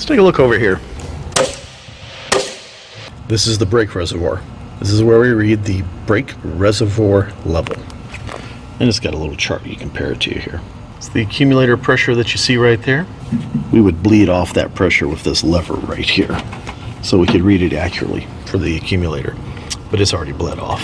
take a look over here. This is the brake reservoir. This is where we read the brake reservoir level. And it's got a little chart you compare it to here. It's the accumulator pressure that you see right there. We would bleed off that pressure with this lever right here, so we could read it accurately for the accumulator, but it's already bled off.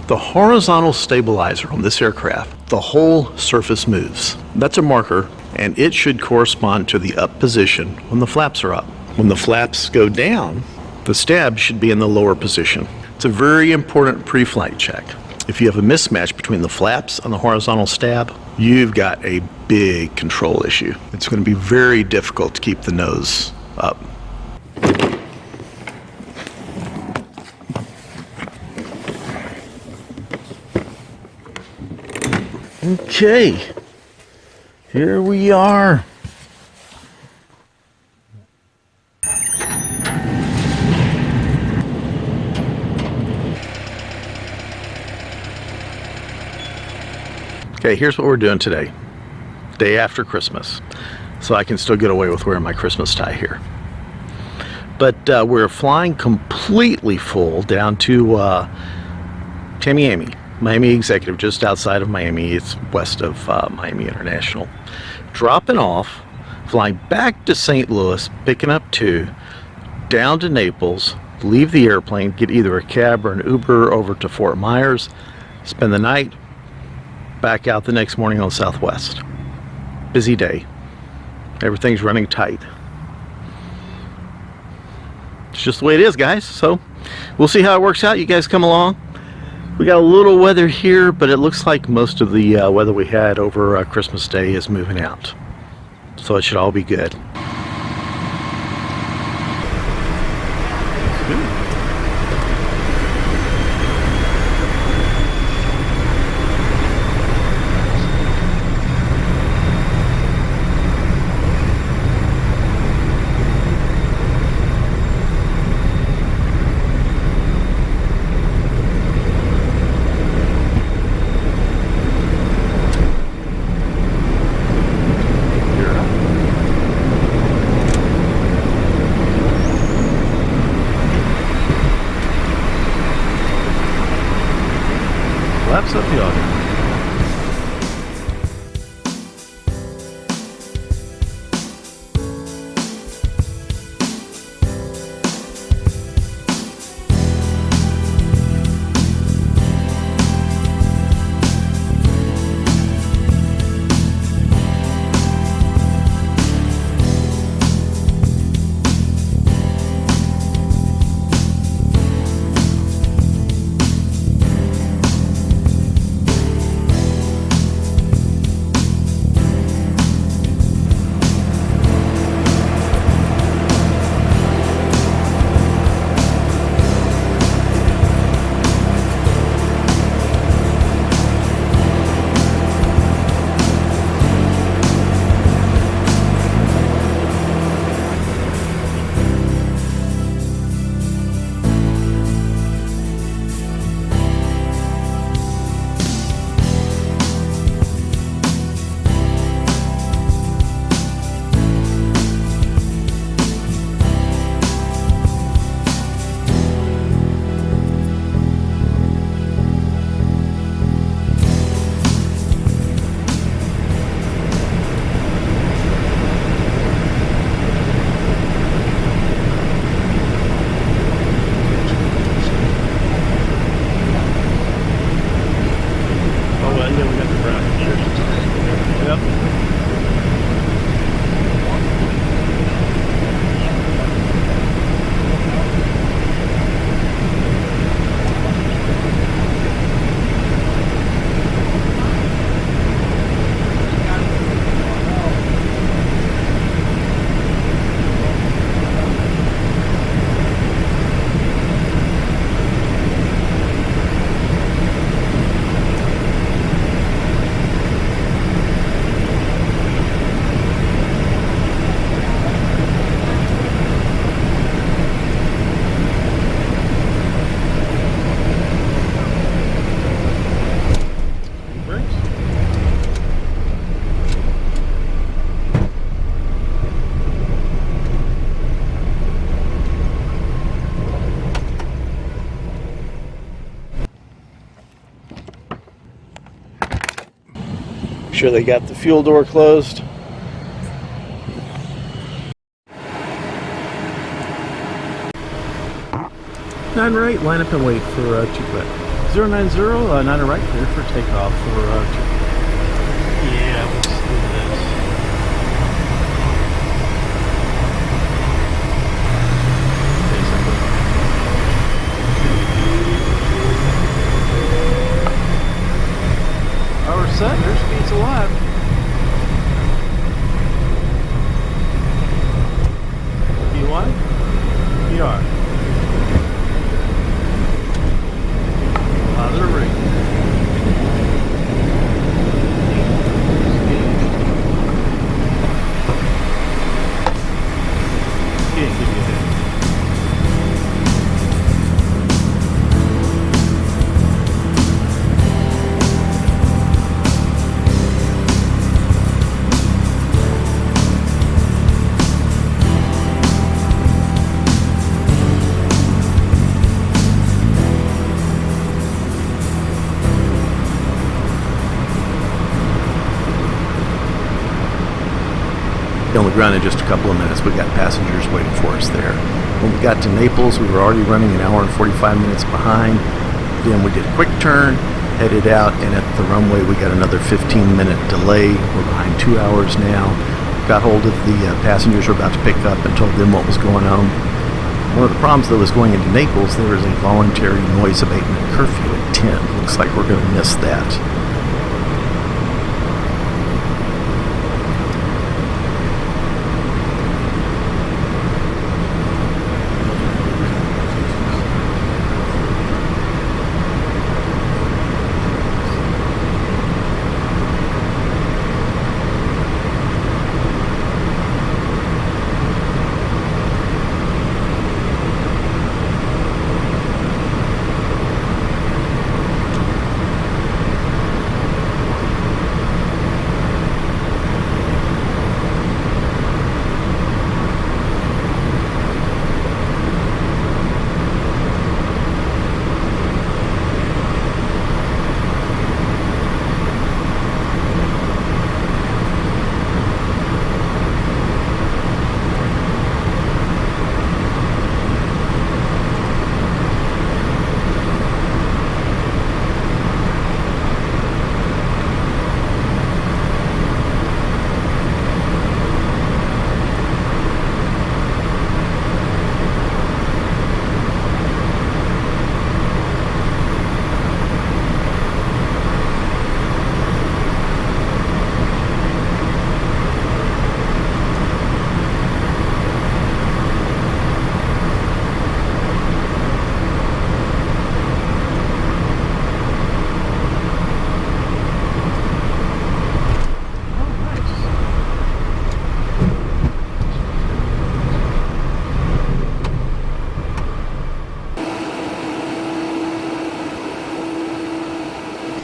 The horizontal stabilizer on this aircraft, the whole surface moves. That's a marker, and it should correspond to the up position when the flaps are up. When the flaps go down, the stab should be in the lower position. It's a very important pre-flight check. If you have a mismatch between the flaps and the horizontal stab, you've got a big control issue. It's going to be very difficult to keep the nose up. Okay, here we are. Okay, here's what we're doing today. Day after Christmas. So I can still get away with wearing my Christmas tie here. But we're flying completely full down to Tamiami, Miami Executive, just outside of Miami. It's west of Miami International. Dropping off, flying back to St. Louis, picking up 2, down to Naples, leave the airplane, get either a cab or an Uber over to Fort Myers, spend the night, back out the next morning on Southwest. Busy day. Everything's running tight. It's just the way it is, guys. So we'll see how it works out. You guys come along. We got a little weather here, but it looks like most of the weather we had over Christmas Day is moving out. So it should all be good. Flaps up the auger. sure they got the fuel door closed. Nine right, line up and wait for 2 quit. 090, 9 right, clear for takeoff for 2 quit. Yeah, let's do this. Power set, airspeed's alive. P1, PR. Positive ring. Can't give you a hit. On the ground in just a couple of minutes. We got passengers waiting for us there. When we got to Naples, we were already running an hour and 45 minutes behind. Then we did a quick turn, headed out, and at the runway we got another 15-minute delay. We're behind 2 hours now. Got hold of the passengers we're about to pick up and told them what was going on. One of the problems, though, is going into Naples, there is a voluntary noise abatement curfew at 10. Looks like we're going to miss that.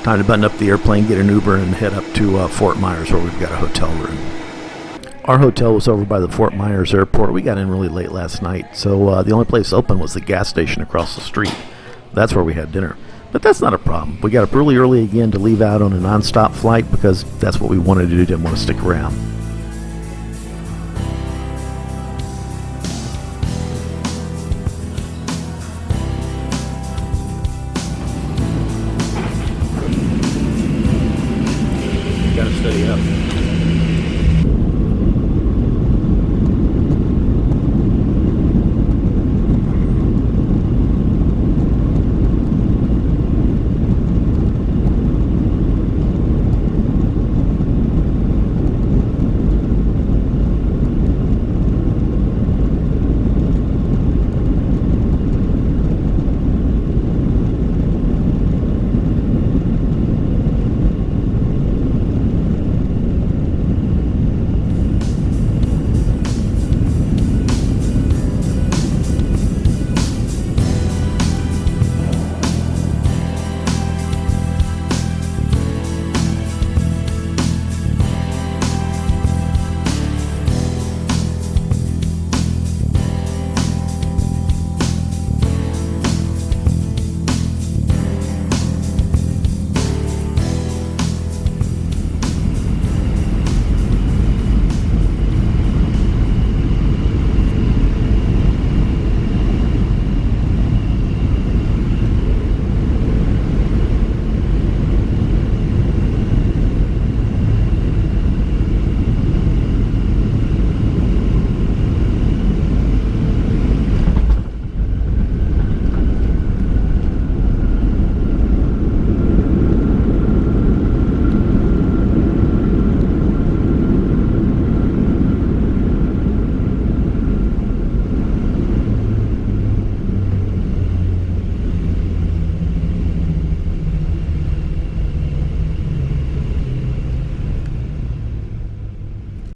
Time to button up the airplane, get an Uber, and head up to Fort Myers, where we've got a hotel room. Our hotel was over by the Fort Myers airport. We got in really late last night, so the only place open was the gas station across the street. That's where we had dinner. But that's not a problem. We got up really early again to leave out on a non-stop flight because that's what we wanted to do, didn't want to stick around.